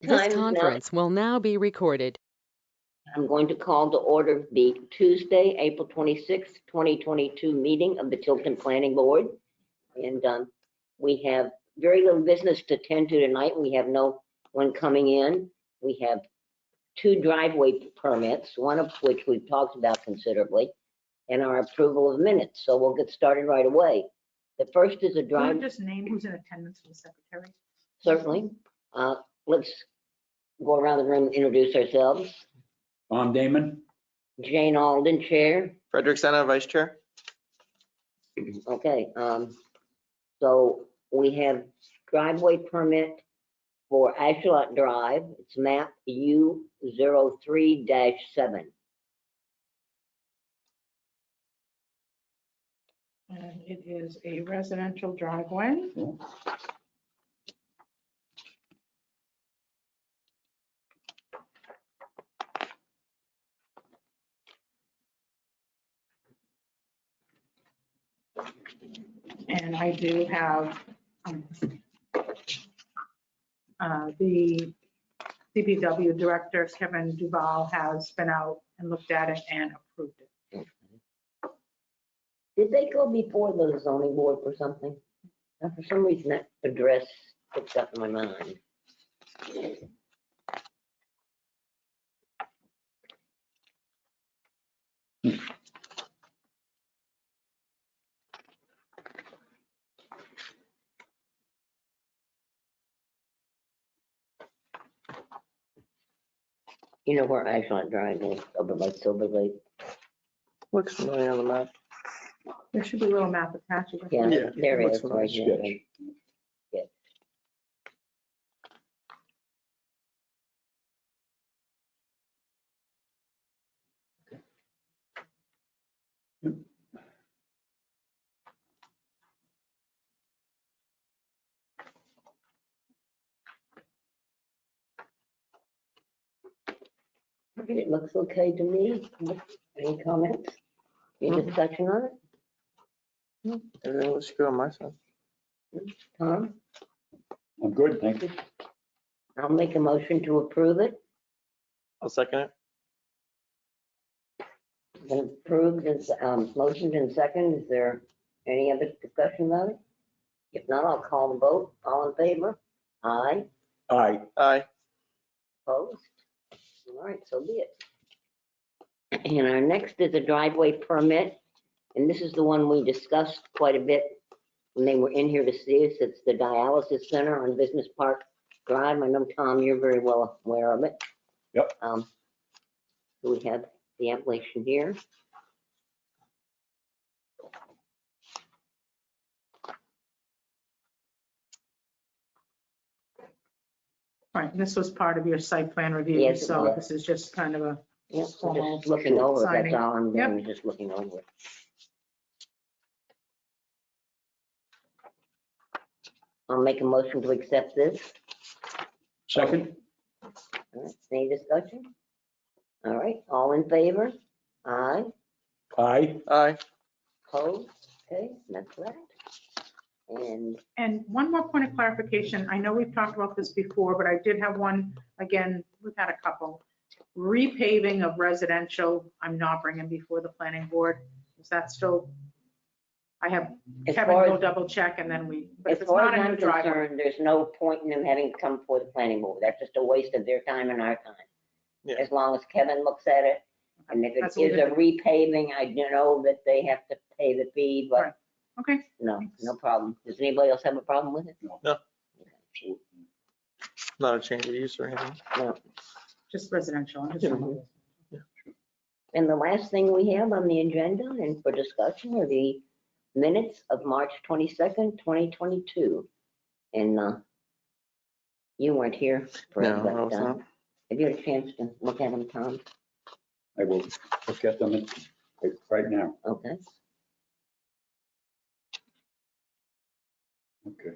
This Time is now, conference will now be recorded. I'm going to call to order the Tuesday, April 26th, 2022 meeting of the Tilton Planning Board. And we have very little business to attend to tonight. We have no one coming in. We have 2 driveway permits, one of which we've talked about considerably, and our approval of minutes. So we'll get started right away. The first is a Can drive, you just name who's in attendance for the secretary? certainly. Let's go around the room and introduce ourselves. Tom Damon. Jane Alden, Chair. Frederick Senna, Vice Chair. Okay, so we have driveway permit for Ashlot Drive. It's map U03-7. And it is a residential driveway. And I do have the DPW director, Kevin Duval, has been out and looked at it and approved it. Did they go before the zoning board for something? For some reason, that address sticks up in my mind. You know where Ashlot Drive is, over by Silver Lake? Looks familiar on the map. There should be a little map attached. Yeah, Yeah, there it it looks is, right here. sketch. Yeah. It looks okay to me. Any comments? Any discussion on it? Everything looks good on my side. Tom? I'm good, thank you. I'll make a motion to approve it. I'll second it. Been approved, is, motioned and second. Is there any other discussion about it? If not, I'll call the vote. All in favor? Aye. Aye. Aye. Opposed? All right, so be it. And our next is a driveway permit, and this is the one we discussed quite a bit when they were in here to see us. It's the dialysis center on Business Park Drive. I know, Tom, you're very well aware of it. Yep. So we have the application here. Right, this was part of your site plan review, Yes, it so was. this is just kind of a, Yep, we're Formal just looking over it. signing. That's all I'm Yep. doing, just looking over it. I'll make a motion to accept this. Second? All right, any discussion? All right, all in favor? Aye. Aye. Aye. Opposed? Okay, that's that. and one more point of clarification. I know we've talked about this before, but I did have one, again, we've had a couple. Repaving of residential, I'm not bringing before the planning board. Is that still? I have As Kevin far go as- double check and then but as if it's far not as a I'm new driveway. concerned, there's no point in them having to come before the planning board. That's just a waste of their time and our time. Yeah. As long as Kevin looks at it, and if it That's what is we're a repaving, I know that they have to pay the fee, but Right. Okay, no, no problem. Does anybody else have a problem with it? Not a change of use or anything. No. just residential. I'm just Yeah. wondering. And the last thing we have on the agenda and for discussion are the minutes of March 22nd, 2022. And you weren't here for it, No, I was but not. have you had a chance to look at them, Tom? I will look at them right now. Okay. Okay.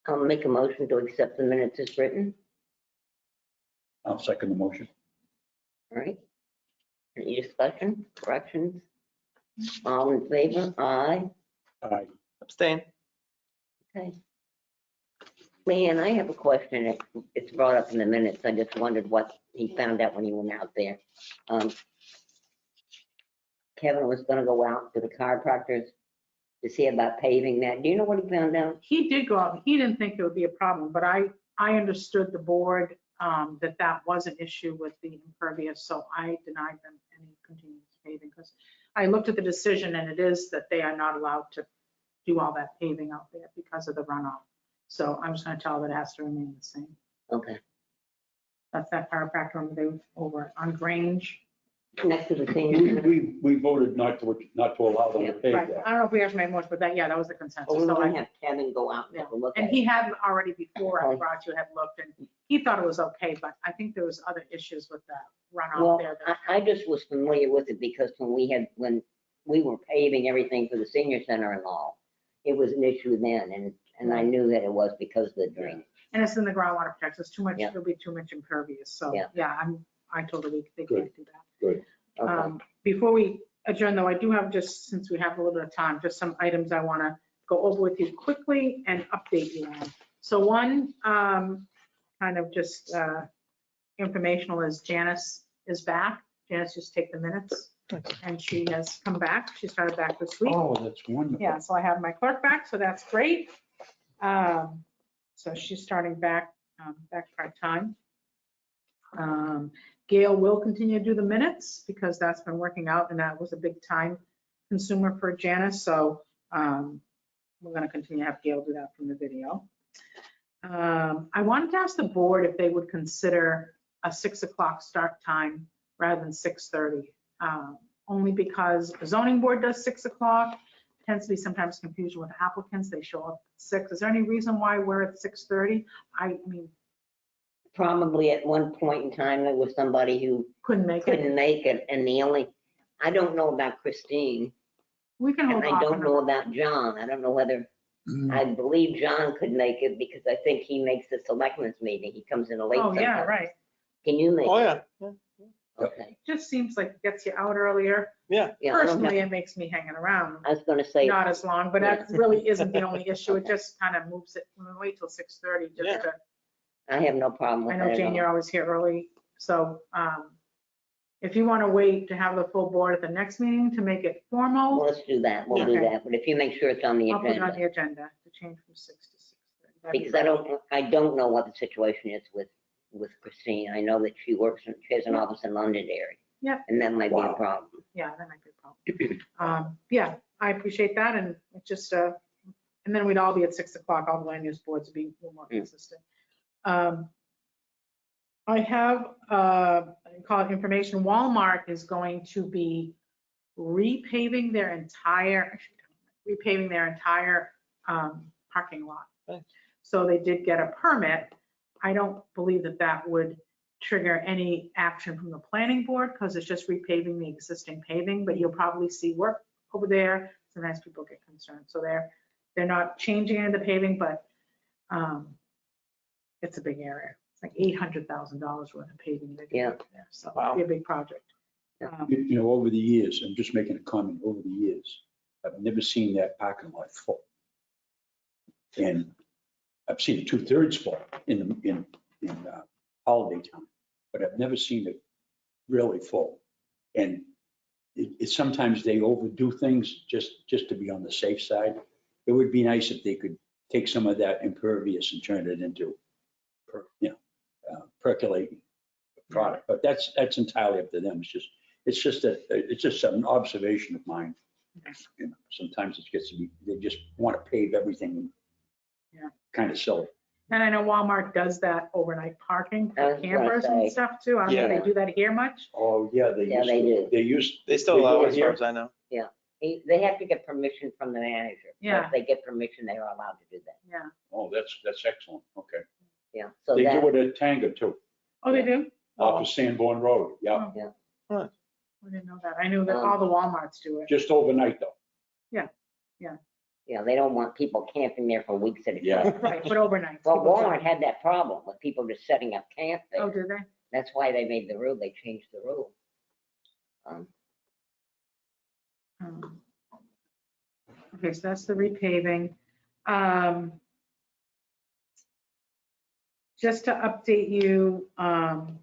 I'll make a motion to accept the minutes as written. I'll second the motion. All right. Any discussion, corrections? All in favor? Aye. Aye. Abstain. Okay. Leanne, I have a question. It's brought up in the minutes. I just wondered what he found out when he went out there. Kevin was gonna go out to the chiropractors to see about paving that. Do you know what he found out? He did go out, he didn't think it would be a problem, but I understood the board, that was an issue with the impervious, so I denied them any continuous paving, because I looked at the decision and it is that they are not allowed to do all that paving out there because of the runoff. So I'm just gonna tell them it has to remain the same. Okay. That's that chiropractor over on Grange. Next to the senior center. We voted not to allow them to pave Right, that. I don't know if we actually made more, but that was the consensus. Oh, we So want I- to have Kevin go out and take a look And at he it. had already before I Okay. brought you, had looked, and he thought it was okay, but I think there was other issues with that runoff Well, there. I just was familiar with it because when we were paving everything for the senior center and all, it was an issue then, and I knew that it was because of the drain. And it's in the groundwater protection, it's too much, Yeah. it'll be too much impervious, so, Yeah. yeah, I told her they Good. can't do that. Good. Okay. Before we adjourn though, I do have, just since we have a little bit of time, just some items I want to go over with you quickly and update you on. So one, kind of just informational is Janice is back. Janice just take the minutes and she has come back. She started back this week. Oh, that's wonderful. Yeah, so I have my clerk back, so that's great. So she's starting back part-time. Gail will continue to do the minutes because that's been working out and that was a big time consumer for Janice. So we're going to continue to have Gail do that from the video. I wanted to ask the board if they would consider a 6 o'clock start time rather than 6:30. Only because the zoning board does 6 o'clock. Tends to be sometimes confusion with applicants. They show up at 6. Is there any reason why we're at 6:30? I mean, Probably at one point in time, there was somebody who couldn't make it. couldn't make it, and I don't know about Christine, We can and hold I off. don't on know it. about John. I don't know whether, I believe John could make it because I think he makes the selectmen's meeting. He comes in late Oh, yeah, sometimes. right. Can you make Oh, it? yeah. Okay. Just seems like it gets you out earlier. Yeah, I don't Personally, have, it makes me hanging around I was gonna say, not as long, but that really isn't the only issue. It just kind of moves it, we wait till 6:30 just Yeah. to, I have no problem with I that know at Jane, all. you're always here early, so If you want to wait to have the full board at the next meeting to make it Well, formal, let's do that. We'll do Okay. that. But if you make sure it's on the I'll put it on agenda. the agenda to change from 6 to 6:30. That'd be Because I don't know what the situation is with Christine. I know that she she has an office in Londonderry. Yep. And that might be a Wow. problem. Yeah, that might be a problem. Yeah, I appreciate that, and it just, and then we'd all be at 6 o'clock, all the land use boards would be a little more consistent. I have, I call it information, Walmart is going to be repaving their entire parking lot. Thanks. So they did get a permit. I don't believe that that would trigger any action from the planning board because it's just repaving the existing paving, but you'll probably see work over there. Sometimes people get concerned. So they're not changing any of the paving, but it's a big area. It's like $800,000 worth of paving. They're doing Yeah. over there. So Wow. it'll be a big project. You know, over the years, I'm just making a comment, over the years, I've never seen that parking lot full. And I've seen it 2/3 full in holiday time, but I've never seen it really full. And sometimes they overdo things just to be on the safe side. It would be nice if they could take some of that impervious and turn it into, percolating product. But that's entirely up to them. It's just an observation of mine. You know, sometimes it gets to be, they just want to pave everything. Yeah. Kind of silly. And I know Walmart does that overnight parking I for was gonna campers and say. stuff too. I don't know if Yeah. they do that here much. Oh, yeah, they Yeah, used they to. do. They still They allow do it it as here? far as I know. They have to get permission from the manager. But Yeah. If they get permission, they are allowed to do that. Yeah. Oh, that's excellent. Okay. Yeah. So They that, do it at Tanga too, Oh, they do? off of Sanborn Road. Yeah, I didn't know that. I knew that all the Walmarts do it. just overnight though. yeah, they don't want people camping there for weeks at a Yeah. time. Right, but overnight. Well, people do. Walmart had that problem with people just setting up camp Oh, there. did they? That's why they made the rule. They changed the rule. Okay, so that's the repaving. Just to update you on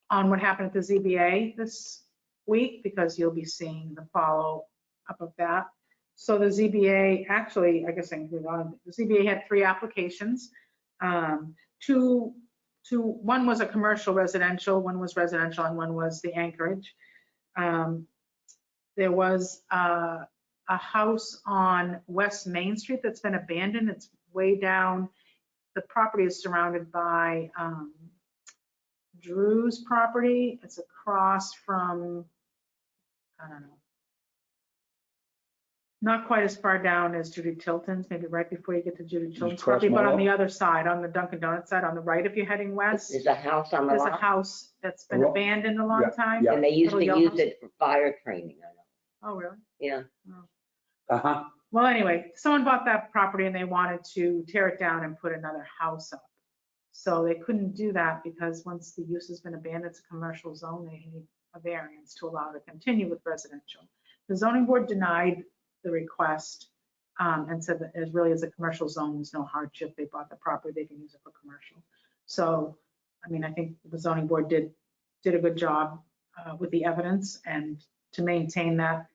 what happened at the ZBA this week, because you'll be seeing the follow up of that. So the ZBA, actually, I guess I can move on. The ZBA had 3 applications. One was a commercial residential, one was residential, and one was the Anchorage. There was a house on West Main Street that's been abandoned. It's way down. The property is surrounded by Drew's property. It's across from, I don't know, not quite as far down as Judy Tilton's, maybe right before you get to Judy Tilton's cross property, but on Mall? the other side, on the Dunkin' Donuts side, on the right if you're heading west. There's a house on the There's a lot, house that's been Ro- abandoned a long yeah, time. yeah. and they used to Little use yellow it for fire training, I know. Oh, really? Yeah, Uh-huh. Well, anyway, someone bought that property and they wanted to tear it down and put another house up. So they couldn't do that because once the use has been abandoned, it's a commercial zone, they need a variance to allow it to continue with residential. The zoning board denied the request and said that it really is a commercial zone, there's no hardship. They bought the property, they can use it for commercial. So, I mean, I think the zoning board did a good job with the evidence, and to maintain that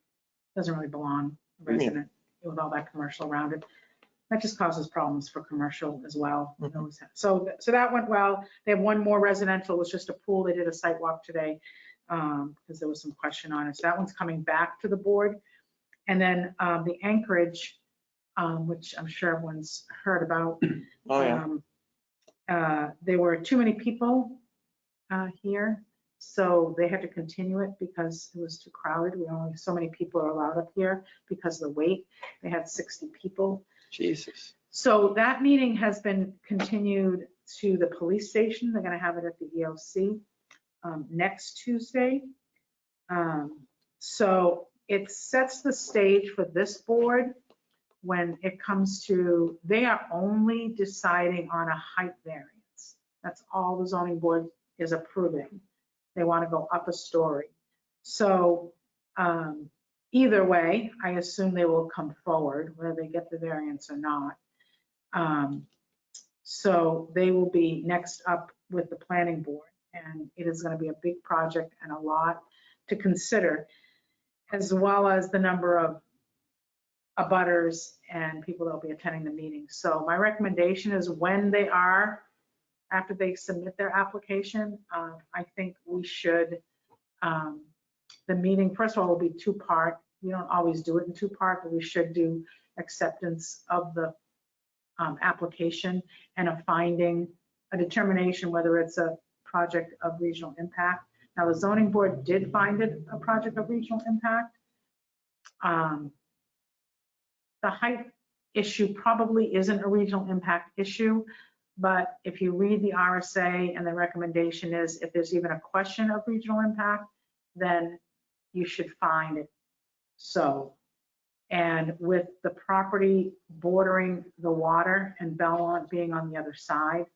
doesn't really belong to a resident with all that commercial around it. That just causes problems for commercial as well. So that went well. They have one more residential, it was just a pool. They did a site walk today because there was some question on it. So that one's coming back to the board. And then the Anchorage, which I'm sure everyone's heard about. Oh, yeah. There were too many people here, so they had to continue it because it was too crowded. We only, so many people are allowed up here because of the wait. They had 60 people. Jesus. So that meeting has been continued to the police station. They're gonna have it at the EOC next Tuesday. So it sets the stage for this board when it comes to, they are only deciding on a height variance. That's all the zoning board is approving. They want to go up a story. So either way, I assume they will come forward, whether they get the variance or not. So they will be next up with the planning board. and it is going to be a big project and a lot to consider, as well as the number of abutters and people that will be attending the meeting. So my recommendation is when they are, after they submit their application, I think we should, the meeting, first of all, will be two-part. We don't always do it in two-part, but we should do acceptance of the application and a finding, a determination whether it's a project of regional impact. Now, the zoning board did find it a project of regional impact. The height issue probably isn't a regional impact issue, but if you read the RSA and the recommendation is if there's even a question of regional impact, then you should find it so. And with the property bordering the water and Belmont being on the other side,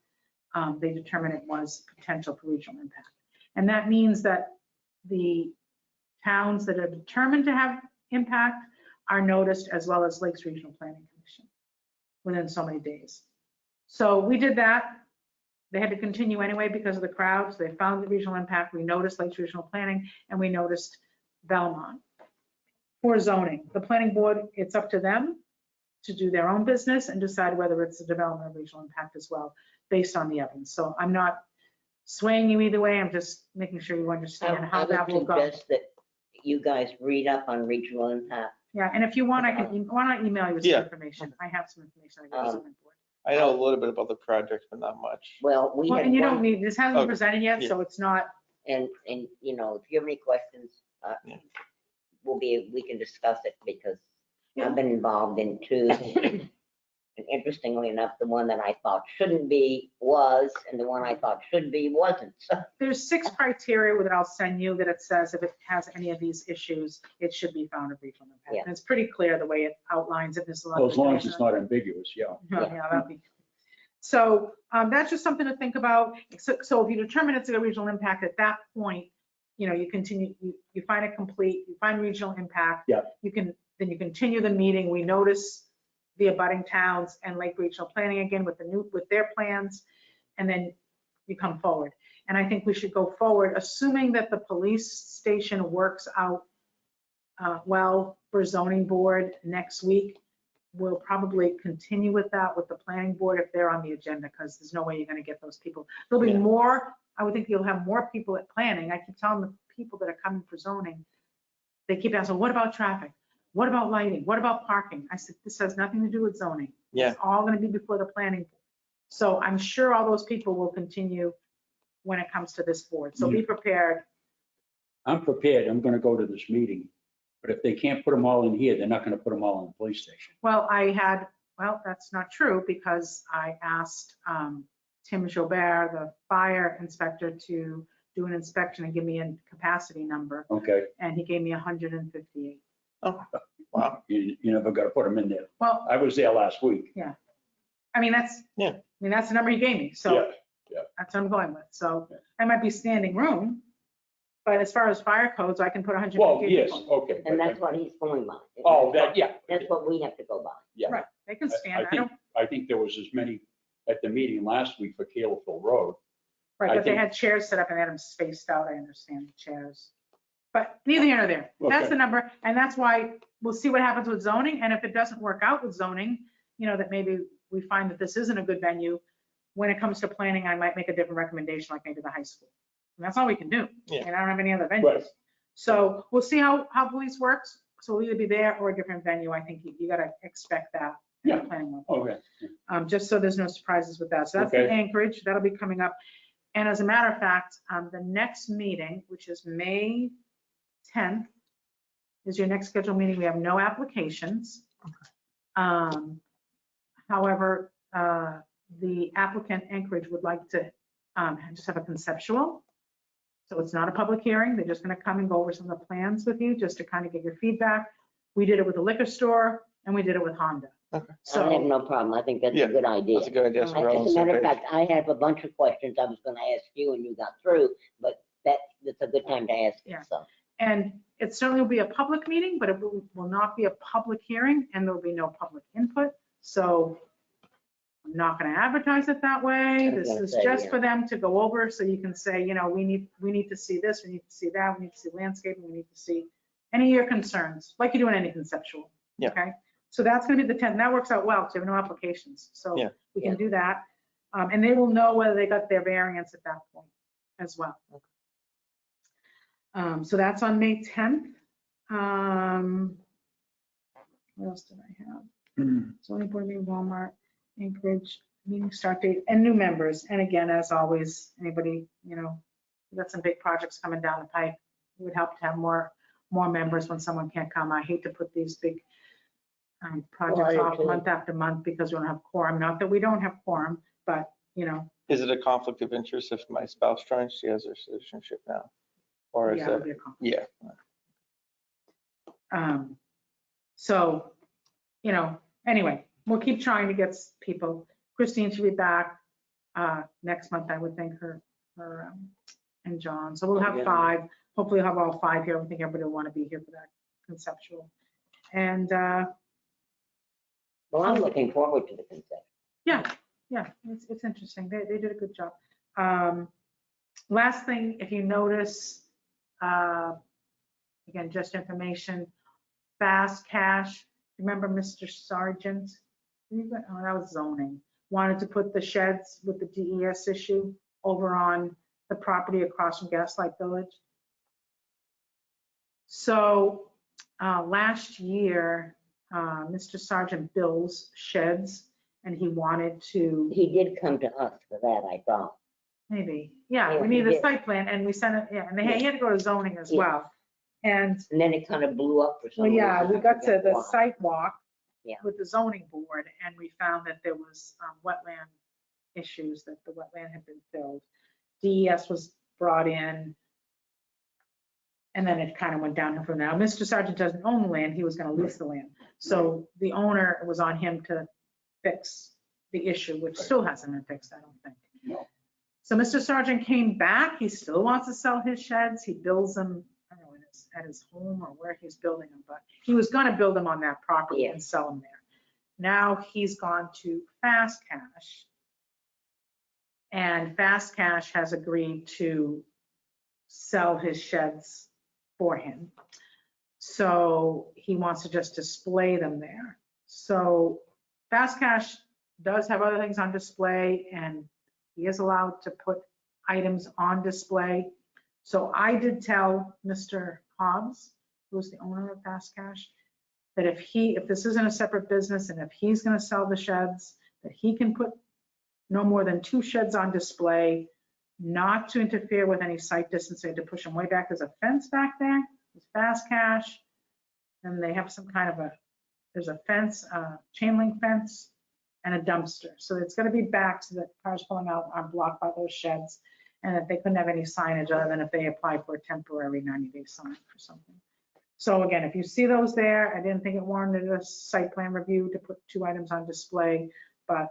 they determined it was potential for regional impact. And that means that the towns that are determined to have impact are noticed, as well as Lakes Regional Planning Commission, within so many days. So we did that. They had to continue anyway because of the crowds. They found the regional impact. We noticed Lakes Regional Planning, and we noticed Belmont. For zoning, the planning board, it's up to them to do their own business and decide whether it's a development of regional impact as well, based on the evidence. So I'm not swaying you either way. I'm just making sure you understand how that will go. I would suggest that you guys read up on regional impact. Yeah, and if you want, why don't I email you some Yeah. information? I have some information. I got some board. I know a little bit about the project, but not much. Well, we Well, had and you don't one, need, this hasn't been Okay. presented yet, Yeah. so it's not, and you know, if you have any questions, Yeah. we can discuss it because Yeah. I've been involved in two. And interestingly enough, the one that I thought shouldn't be was, and the one I thought should be wasn't. So there's 6 criteria that I'll send you that it says if it has any of these issues, it should be found of regional impact. Yeah. And it's pretty clear the way it outlines it. There's a lot Well, of as long as it's information. not ambiguous, yeah. Yeah, that'd be. So that's just something to think about. So if you determine it's a regional impact, at that point, you know, you continue, you find it complete, you find regional impact. Yeah. Then you continue the meeting. We notice the abutting towns and Lake Regional Planning again with their plans, and then you come forward. And I think we should go forward, assuming that the police station works out well for zoning board next week. We'll probably continue with that with the planning board if they're on the agenda, because there's no way you're going to get those people. There'll be Yeah. more, I would think you'll have more people at planning. I keep telling the people that are coming for zoning, they keep asking, what about traffic? What about lighting? What about parking? I said, this has nothing to do with zoning. Yeah. It's all going to be before the planning board. So I'm sure all those people will continue when it comes to this board. So be prepared. I'm prepared. I'm gonna go to this meeting. But if they can't put them all in here, they're not gonna put them all in the police station. Well, that's not true, because I asked Tim Jobert, the fire inspector, to do an inspection and give me a capacity number, Okay, and he gave me 158. Wow. you never gotta put them in there. Well, I was there last week. I mean, that's the number he gave me, so that's what I'm going with. So I might be standing room, but as far as fire codes, I can put 158 Well, yes, people. okay. And that's what he's going by. Oh, that, yeah. That's what we have to go by. Yeah. Right, they can stand. I think there was as many at the meeting last week for Caleful Road. Right, I but they think- had chairs set up and they had them spaced out. I understand the chairs. But neither here nor there. That's Okay. the number. And that's why we'll see what happens with zoning. And if it doesn't work out with zoning, you know, that maybe we find that this isn't a good venue. When it comes to planning, I might make a different recommendation, like maybe the high school. And that's all we can do. Yeah. And I don't have any other venues. Right. So we'll see how police works. So we'll either be there or a different venue. I think you got to expect that. in the Yeah. planning one. Okay. Just so there's no surprises with that. So that's the Okay. Anchorage, that'll be coming up. And as a matter of fact, the next meeting, which is May 10th, is your next scheduled meeting. We have no applications. However, the applicant Anchorage would like to just have a conceptual. So it's not a public hearing. They're just going to come and go over some of the plans with you, just to kind of get your feedback. We did it with the liquor store and we did it with Honda. Okay. I have So, no problem. I think that's Yeah, a good idea. That's a good idea. So we're all on As the a same matter of page. fact, I have a bunch of questions I was gonna ask you and you got through, but that's a good time to ask Yeah. it, so. and it certainly will be a public meeting, but it will not be a public hearing and there'll be no public input. So I'm not gonna advertise it that way. I was This gonna is say, just yeah. for them to go over, so you can say, we need to see this, we need to see that, we need to see landscaping, we need to see any of your concerns, like you do in any conceptual. Yeah. Okay, so that's gonna be the 10th. That works out well, because you have no applications, so Yeah. we can do that. And they will know whether they got their variance at that point as well. So that's on May 10th. What else did I have? Zoning board meeting, Walmart, Anchorage, meeting start date, and new members. And again, as always, anybody, we've got some big projects coming down the pipe. It would help to have more members when someone can't come. I hate to put these big projects do off too. month after month because we don't have quorum. Not that we don't have quorum, but, Is it a conflict of interest if my spouse joins? She has her citizenship now. Or is yeah, it would it? be a conflict. Yeah. So, anyway, we'll keep trying to get people. Christine should be back next month, I would think, her and John. So we'll have Yeah. 5. Hopefully we'll have all 5 here. I think everybody will want to be here for that conceptual. And Well, I'm looking forward to the concept. yeah, it's interesting. They did a good job. Last thing, if you notice, again, just information, fast cash. Remember Mr. Sargent? Oh, that was zoning. Wanted to put the sheds with the DES issue over on the property across from Gaslight Village. So last year, Mr. Sargent builds sheds, and he wanted to, He did come to us for that, I thought. maybe, Yeah, we he need a did. site plan, and we sent it, and he had to go to zoning as Yeah. well. And And then it kind of blew up for some well, reason. yeah, we I got to forget the why. site walk Yeah. with the zoning board, and we found that there was wetland issues, that the wetland had been filled. DES was brought in, and then it kind of went downhill from there. Mr. Sargent doesn't own the land, he was gonna lease the land. So the owner, it was on him to fix the issue, which still hasn't been fixed, I don't think. No. So Mr. Sargent came back, he still wants to sell his sheds, he builds them, I don't know, at his home or where he's building them, but he was gonna build them on that property and sell them there. Now he's gone to Fast Cash. And Fast Cash has agreed to sell his sheds for him. So he wants to just display them there. So Fast Cash does have other things on display, and he is allowed to put items on display. So I did tell Mr. Hobbs, who's the owner of Fast Cash, that if this isn't a separate business and if he's going to sell the sheds, that he can put no more than 2 sheds on display, not to interfere with any site distancing, to push them way back. There's a fence back there, it's Fast Cash, and they have some kind of there's a fence, chain link fence, and a dumpster. So it's going to be back so that cars pulling out aren't blocked by those sheds, and that they couldn't have any signage other than if they apply for a temporary 90-day sign or something. So again, if you see those there, I didn't think it warranted a site plan review to put 2 items on display, but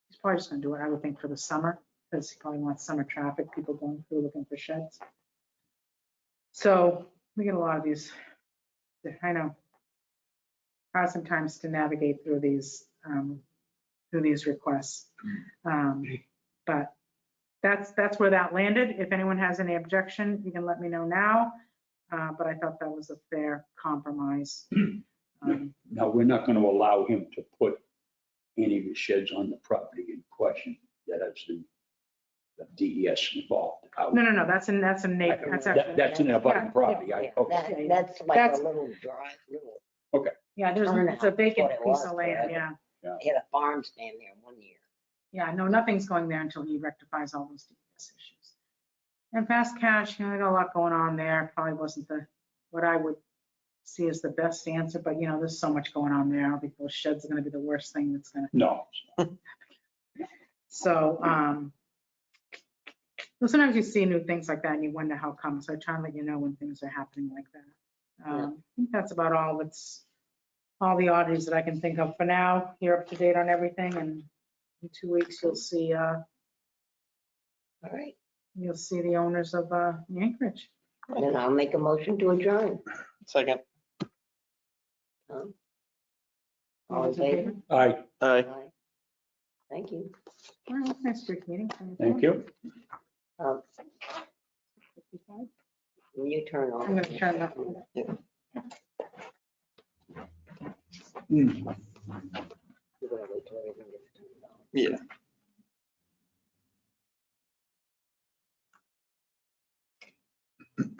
he's probably just gonna do it, I would think, for the summer, because he probably wants summer traffic, people going through looking for sheds. So we get a lot of these, I know, hard sometimes to navigate through these requests. But that's where that landed. If anyone has any objection, you can let me know now. But I thought that was a fair compromise. Now, we're not going to allow him to put any of his sheds on the property in question. That has the DES involved. No, that's in Nate. That's actually, That's in abutting property. Yeah, Okay. that's like That's- a little dry, little, yeah, it's a Turnout, that's vacant what it piece was of land, forever. yeah. they had a farm stand there one year. Yeah, no, nothing's going there until he rectifies all those DES issues. And Fast Cash, they got a lot going on there. Probably wasn't what I would see as the best answer, but there's so much going on there. I don't think those sheds are gonna be the worst thing that's gonna. No. So, well, sometimes you see new things like that and you wonder how come. So I try and let you know when things are happening like that. Yeah. I think that's about all the oddities that I can think of for now. You're up to date on everything, and in 2 weeks you'll see All right, the owners of Anchorage. then I'll make a motion to adjourn. Second. Tom? All in favor? Aye, Aye. Thank you. All right, nice brief meeting. thank you. Um, You turn on. I'm gonna turn that. Hmm. You're gonna wait till everything gets turned on. Yeah.